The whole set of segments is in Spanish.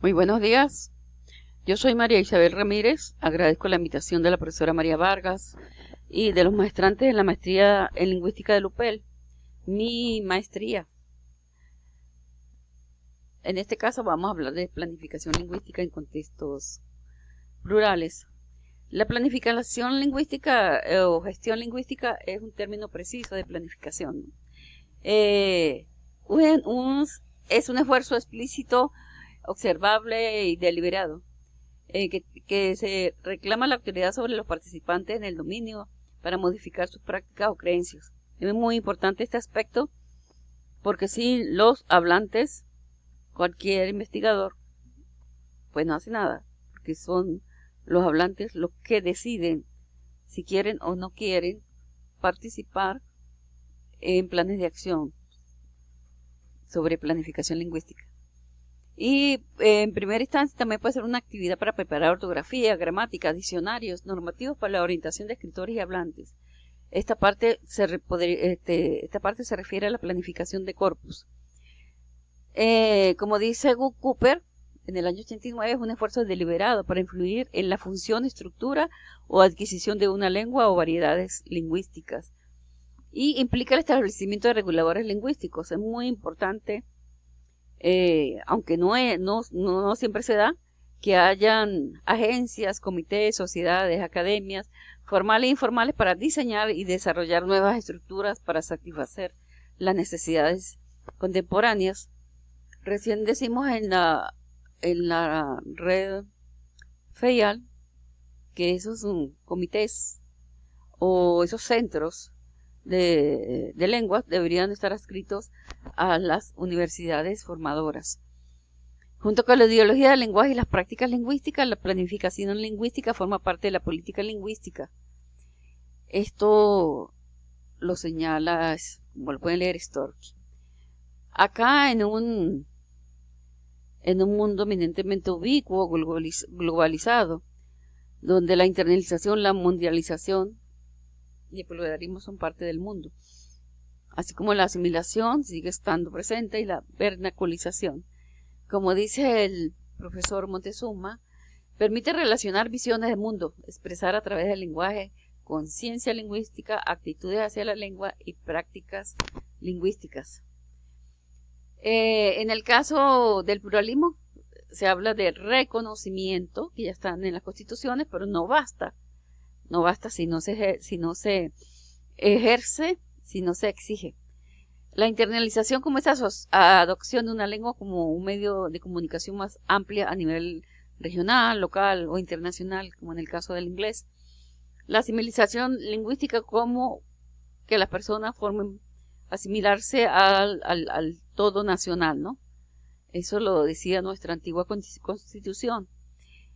Muy buenos días. Yo soy María Isabel Ramírez. Agradezco la invitación de la profesora María Vargas y de los maestrantes en la maestría en lingüística de Lupel. Mi maestría. En este caso vamos a hablar de planificación lingüística en contextos plurales. La planificación lingüística o gestión lingüística es un término preciso de planificación, ¿no? Eh, es un esfuerzo explícito, observable y deliberado que se reclama la autoridad sobre los participantes en el dominio para modificar sus prácticas o creencias. Es muy importante este aspecto porque si los hablantes, cualquier investigador, pues no hace nada, porque son los hablantes los que deciden si quieren o no quieren participar en planes de acción sobre planificación lingüística. Y en primera instancia también puede ser una actividad para preparar ortografía, gramática, diccionarios, normativos para la orientación de escritores y hablantes. Esta parte se refiere a la planificación de corpus. Como dice Guy Cooper, en el año 89, es un esfuerzo deliberado para influir en la función, estructura o adquisición de una lengua o variedades lingüísticas. Y implica el establecimiento de reguladores lingüísticos. Es muy importante, aunque no siempre se da, que hayan agencias, comités, sociedades, academias, formales e informales para diseñar y desarrollar nuevas estructuras para satisfacer las necesidades contemporáneas. Recién decimos en la red FEIAL que esos comités o esos centros de lenguas deberían estar adscritos a las universidades formadoras. Junto con la ideología del lenguaje y las prácticas lingüísticas, la planificación lingüística forma parte de la política lingüística. Esto lo señala, como lo pueden leer, Stork. Acá en un mundo eminentemente ubicuo, globalizado, donde la internalización, la mundialización y el pluralismo son parte del mundo, así como la asimilación sigue estando presente y la vernaculización. Como dice el profesor Montezuma, permite relacionar visiones del mundo, expresar a través del lenguaje conciencia lingüística, actitudes hacia la lengua y prácticas lingüísticas. En el caso del pluralismo se habla de reconocimiento, que ya están en las constituciones, pero no basta si no se ejerce, si no se exige. La internalización como esa adopción de una lengua como un medio de comunicación más amplia a nivel regional, local o internacional, como en el caso del inglés. La asimilización lingüística como que las personas formen, asimilarse al todo nacional, ¿no? Eso lo decía nuestra antigua constitución.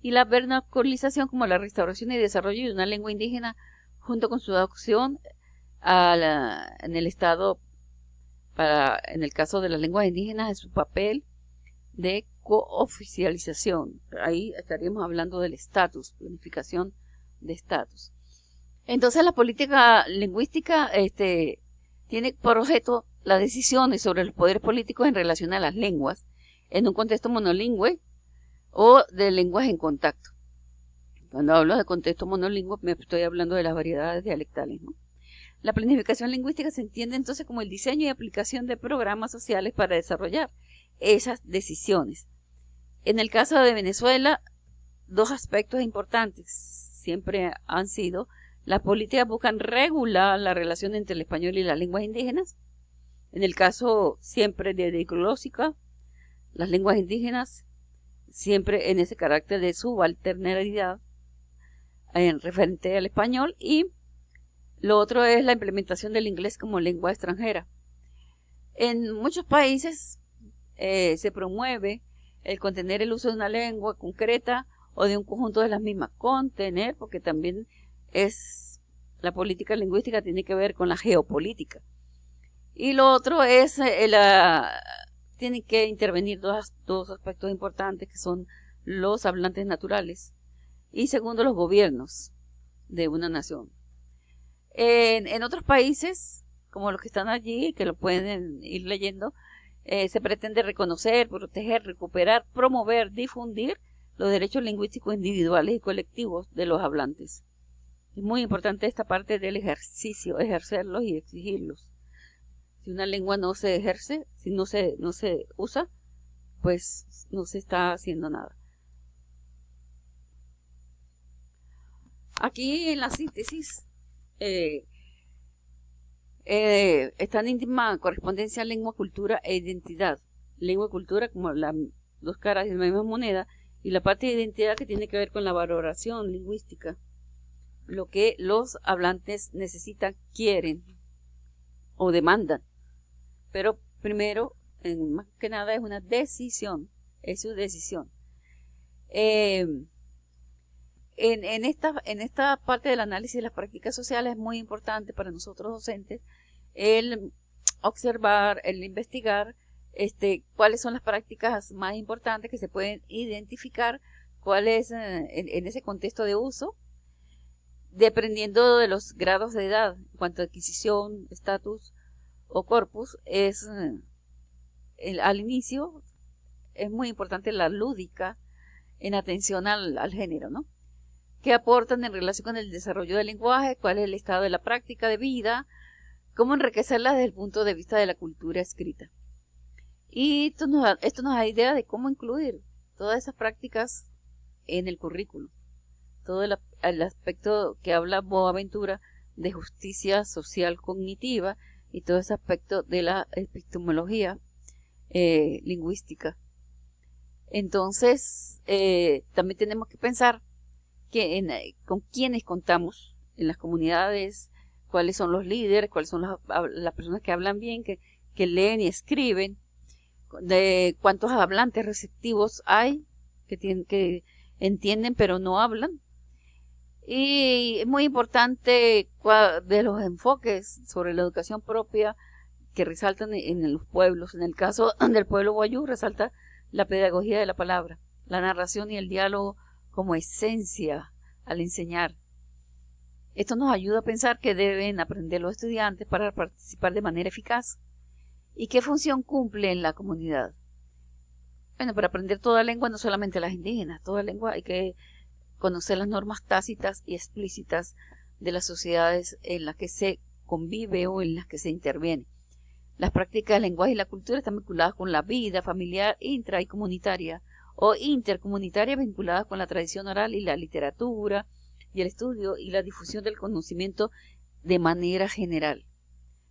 Y la vernaculización como la restauración y desarrollo de una lengua indígena junto con su adopción en el Estado, en el caso de las lenguas indígenas, es su papel de cooficialización. Ahí estaríamos hablando del estatus, planificación de estatus. Entonces la política lingüística tiene por objeto las decisiones sobre los poderes políticos en relación a las lenguas en un contexto monolingüe o de lenguas en contacto. Cuando hablo de contexto monolingüe me estoy hablando de las variedades dialectales, ¿no? La planificación lingüística se entiende entonces como el diseño y aplicación de programas sociales para desarrollar esas decisiones. En el caso de Venezuela, dos aspectos importantes siempre han sido: las políticas buscan regular la relación entre el español y las lenguas indígenas. En el caso siempre de diglósica, las lenguas indígenas siempre en ese carácter de subalternidad en referente al español, y lo otro es la implementación del inglés como lengua extranjera. En muchos países se promueve el contener el uso de una lengua concreta o de un conjunto de las mismas. Contener, porque también la política lingüística tiene que ver con la geopolítica. Y lo otro es tienen que intervenir dos aspectos importantes, que son los hablantes naturales y segundo, los gobiernos de una nación. En otros países, como los que están allí, que lo pueden ir leyendo, se pretende reconocer, proteger, recuperar, promover, difundir los derechos lingüísticos individuales y colectivos de los hablantes. Es muy importante esta parte del ejercicio, ejercerlos y exigirlos. Si una lengua no se ejerce, si no se usa, pues no se está haciendo nada. Aquí en la síntesis está en íntima correspondencia lengua, cultura e identidad. Lengua y cultura como las dos caras de la misma moneda, y la parte de identidad que tiene que ver con la valoración lingüística, lo que los hablantes necesitan, quieren o demandan. Pero primero, más que nada, es una decisión, es su decisión. En esta parte del análisis de las prácticas sociales es muy importante para nosotros docentes el observar, el investigar cuáles son las prácticas más importantes que se pueden identificar, cuál es en ese contexto de uso, dependiendo de los grados de edad, en cuanto a adquisición, estatus o corpus. Al inicio es muy importante la lúdica en atención al género, ¿no? ¿Qué aportan en relación con el desarrollo del lenguaje? ¿Cuál es el estado de la práctica de vida? ¿Cómo enriquecerla desde el punto de vista de la cultura escrita? Y esto nos da idea de cómo incluir todas esas prácticas en el currículo. Todo el aspecto que habla Boaventura de justicia social cognitiva y todo ese aspecto de la epistemología lingüística. Entonces, también tenemos que pensar con quiénes contamos en las comunidades, cuáles son los líderes, cuáles son las personas que hablan bien, que leen y escriben, de cuántos hablantes receptivos hay que entienden pero no hablan. Y es muy importante de los enfoques sobre la educación propia que resaltan en los pueblos. En el caso del pueblo wayuu resalta la pedagogía de la palabra, la narración y el diálogo como esencia al enseñar. Esto nos ayuda a pensar que deben aprender los estudiantes para participar de manera eficaz. ¿Y qué función cumple en la comunidad? Bueno, para aprender toda lengua, no solamente las indígenas, toda lengua hay que conocer las normas tácitas y explícitas de las sociedades en las que se convive o en las que se interviene. Las prácticas del lenguaje y la cultura están vinculadas con la vida familiar, intra y comunitaria, o intercomunitaria, vinculadas con la tradición oral y la literatura, y el estudio y la difusión del conocimiento de manera general.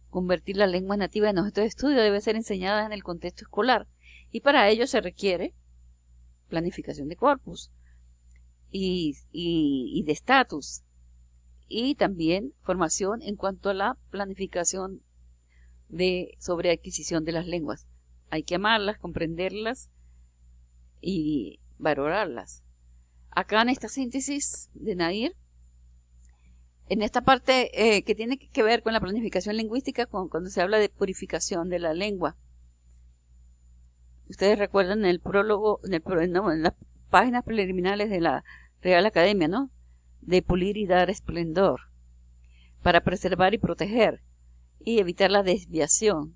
Convertir la lengua nativa en objeto de estudio debe ser enseñada en el contexto escolar, y para ello se requiere planificación de corpus y de estatus, y también formación en cuanto a la planificación sobre adquisición de las lenguas. Hay que amarlas, comprenderlas y valorarlas. Acá en esta síntesis de Nair, en esta parte que tiene que ver con la planificación lingüística, cuando se habla de purificación de la lengua. Ustedes recuerdan el prólogo, en las páginas preliminares de la Real Academia, ¿no? De pulir y dar esplendor, para preservar y proteger, y evitar la desviación.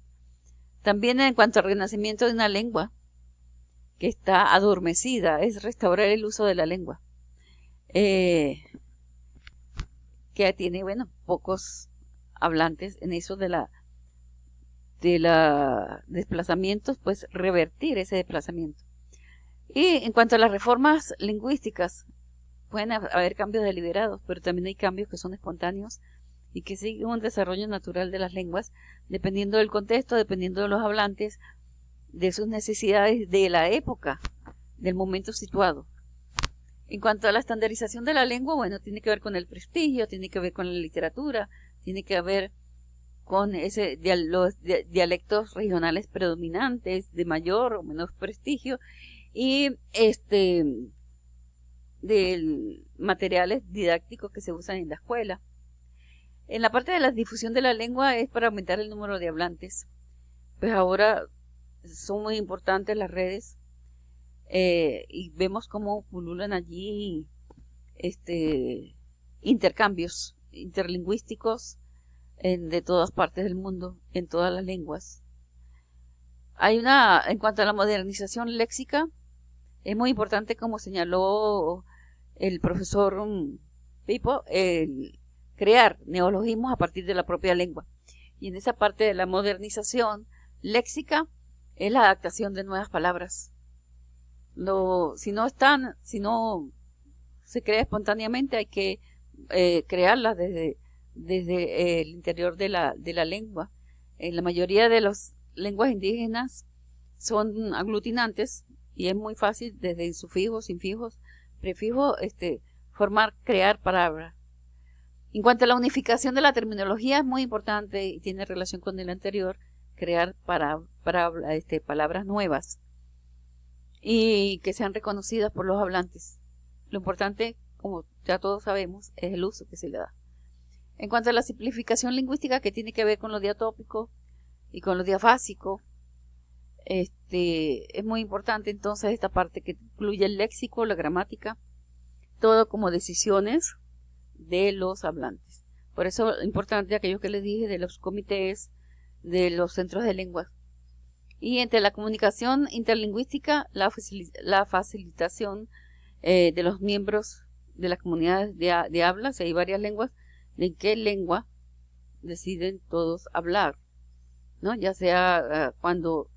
También en cuanto al renacimiento de una lengua que está adormecida, es restaurar el uso de la lengua, que tiene, bueno, pocos hablantes en eso de la desplazamientos, pues revertir ese desplazamiento. Y en cuanto a las reformas lingüísticas, pueden haber cambios deliberados, pero también hay cambios que son espontáneos y que siguen un desarrollo natural de las lenguas, dependiendo del contexto, dependiendo de los hablantes, de sus necesidades, de la época, del momento situado. En cuanto a la estandarización de la lengua, bueno, tiene que ver con el prestigio, tiene que ver con la literatura, tiene que ver con los dialectos regionales predominantes de mayor o menor prestigio, y de materiales didácticos que se usan en la escuela. En la parte de la difusión de la lengua es para aumentar el número de hablantes. Pues ahora son muy importantes las redes, y vemos cómo pululan allí intercambios interlingüísticos de todas partes del mundo, en todas las lenguas. En cuanto a la modernización léxica, es muy importante, como señaló el profesor Pipo, el crear neologismos a partir de la propia lengua. Y en esa parte de la modernización léxica es la adaptación de nuevas palabras. Si no se crea espontáneamente, hay que crearlas desde el interior de la lengua. En la mayoría de las lenguas indígenas son aglutinantes y es muy fácil desde sufijos, infijos, prefijos, crear palabras. En cuanto a la unificación de la terminología, es muy importante y tiene relación con el anterior, crear palabras nuevas y que sean reconocidas por los hablantes. Lo importante, como ya todos sabemos, es el uso que se le da. En cuanto a la simplificación lingüística, que tiene que ver con lo diatópico y con lo diafásico, es muy importante entonces esta parte que incluye el léxico, la gramática, todo como decisiones de los hablantes. Por eso es importante aquello que les dije de los comités, de los centros de lenguas. Y entre la comunicación interlingüística, la facilitación de los miembros de las comunidades de habla, si hay varias lenguas, de qué lengua deciden todos hablar, ¿no? Ya sea cuando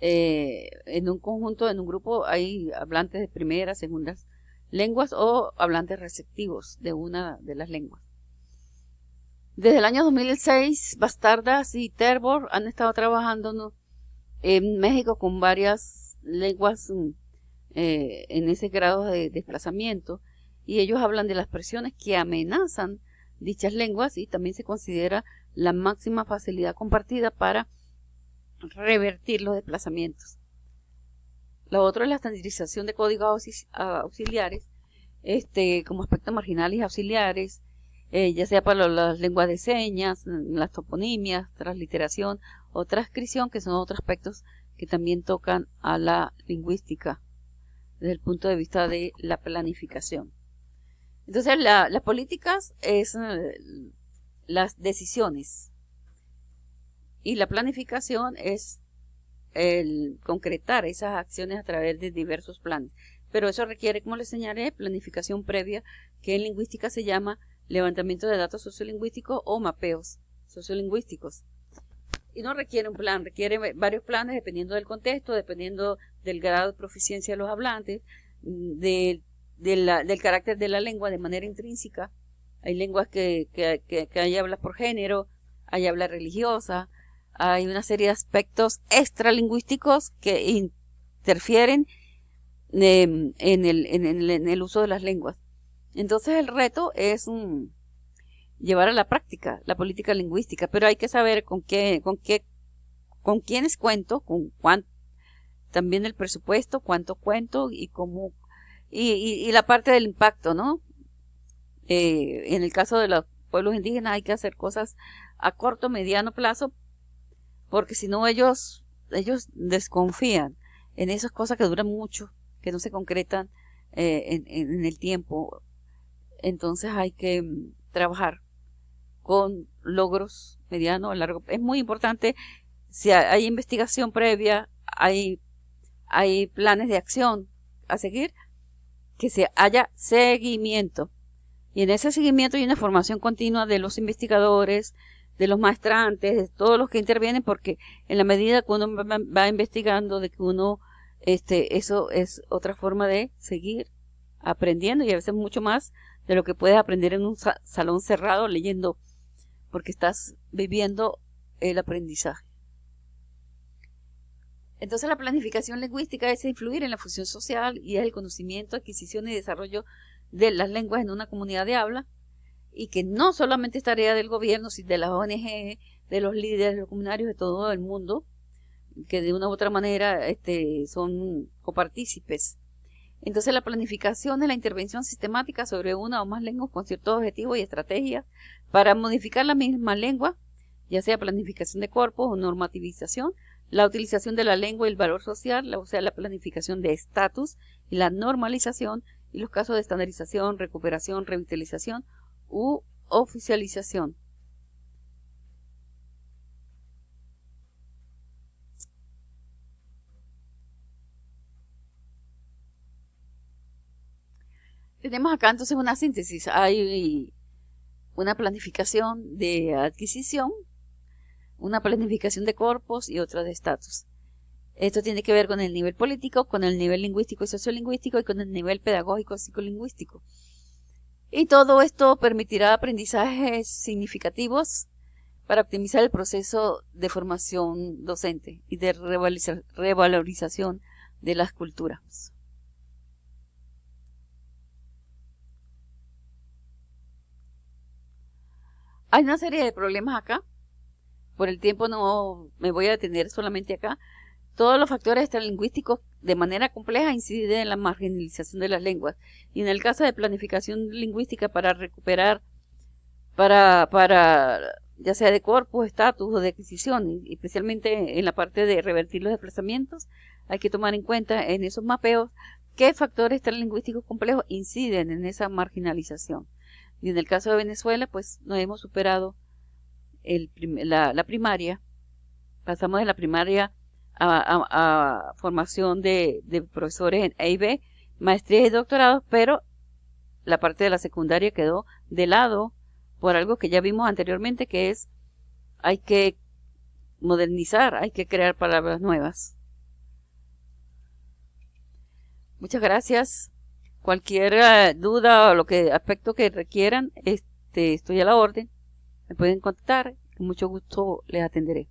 en un conjunto, en un grupo, hay hablantes de primeras, segundas lenguas o hablantes receptivos de una de las lenguas. Desde el año 2006, Bastardas y Terbor han estado trabajando en México con varias lenguas en ese grado de desplazamiento, y ellos hablan de las presiones que amenazan dichas lenguas y también se considera la máxima facilidad compartida para revertir los desplazamientos. Lo otro es la estandarización de códigos auxiliares, como aspectos marginales y auxiliares, ya sea para las lenguas de señas, las toponimias, transliteración o transcripción, que son otros aspectos que también tocan a la lingüística desde el punto de vista de la planificación. Entonces, las políticas es las decisiones y la planificación es el concretar esas acciones a través de diversos planes. Pero eso requiere, como les señalé, planificación previa, que en lingüística se llama levantamiento de datos sociolingüísticos o mapeos sociolingüísticos. Y no requiere un plan, requiere varios planes dependiendo del contexto, dependiendo del grado de proficiencia de los hablantes, del carácter de la lengua de manera intrínseca. Hay lenguas que hay hablas por género, hay habla religiosa, hay una serie de aspectos extralingüísticos que interfieren en el uso de las lenguas. Entonces el reto es llevar a la práctica la política lingüística, pero hay que saber con quiénes cuento, también el presupuesto, cuánto cuento y cómo, y la parte del impacto, ¿no? En el caso de los pueblos indígenas hay que hacer cosas a corto, mediano plazo, porque si no ellos desconfían en esas cosas que duran mucho, que no se concretan en el tiempo. Entonces hay que trabajar con logros mediano, largo. Es muy importante, si hay investigación previa, hay planes de acción a seguir, que se haya seguimiento. Y en ese seguimiento hay una formación continua de los investigadores, de los maestrantes, de todos los que intervienen, porque en la medida que uno va investigando, de que uno, eso es otra forma de seguir aprendiendo, y a veces mucho más de lo que puedes aprender en un salón cerrado leyendo, porque estás viviendo el aprendizaje. Entonces la planificación lingüística es influir en la función social y es el conocimiento, adquisición y desarrollo de las lenguas en una comunidad de habla, y que no solamente es tarea del gobierno, sino de las ONG, de los líderes, de los comunarios de todo el mundo, que de una u otra manera son copartícipes. Entonces la planificación es la intervención sistemática sobre una o más lenguas con ciertos objetivos y estrategias para modificar la misma lengua, ya sea planificación de corpus o normativización, la utilización de la lengua y el valor social, o sea, la planificación de estatus y la normalización, y los casos de estandarización, recuperación, revitalización u oficialización. Tenemos acá entonces una síntesis. Hay una planificación de adquisición, una planificación de corpus y otra de estatus. Esto tiene que ver con el nivel político, con el nivel lingüístico y sociolingüístico y con el nivel pedagógico y psicolingüístico. Y todo esto permitirá aprendizajes significativos para optimizar el proceso de formación docente y de revalorización de las culturas. Hay una serie de problemas acá. Por el tiempo no me voy a detener solamente acá. Todos los factores extralingüísticos de manera compleja inciden en la marginalización de las lenguas. Y en el caso de planificación lingüística para recuperar, para ya sea de corpus, estatus o de adquisición, y especialmente en la parte de revertir los desplazamientos, hay que tomar en cuenta en esos mapeos qué factores extralingüísticos complejos inciden en esa marginalización. Y en el caso de Venezuela, pues no hemos superado la primaria. Pasamos de la primaria a formación de profesores en EIB, maestrías y doctorados, pero la parte de la secundaria quedó de lado por algo que ya vimos anteriormente, que es hay que modernizar, hay que crear palabras nuevas. Muchas gracias. Cualquier duda o aspecto que requieran, estoy a la orden. Me pueden contactar. Con mucho gusto les atenderé.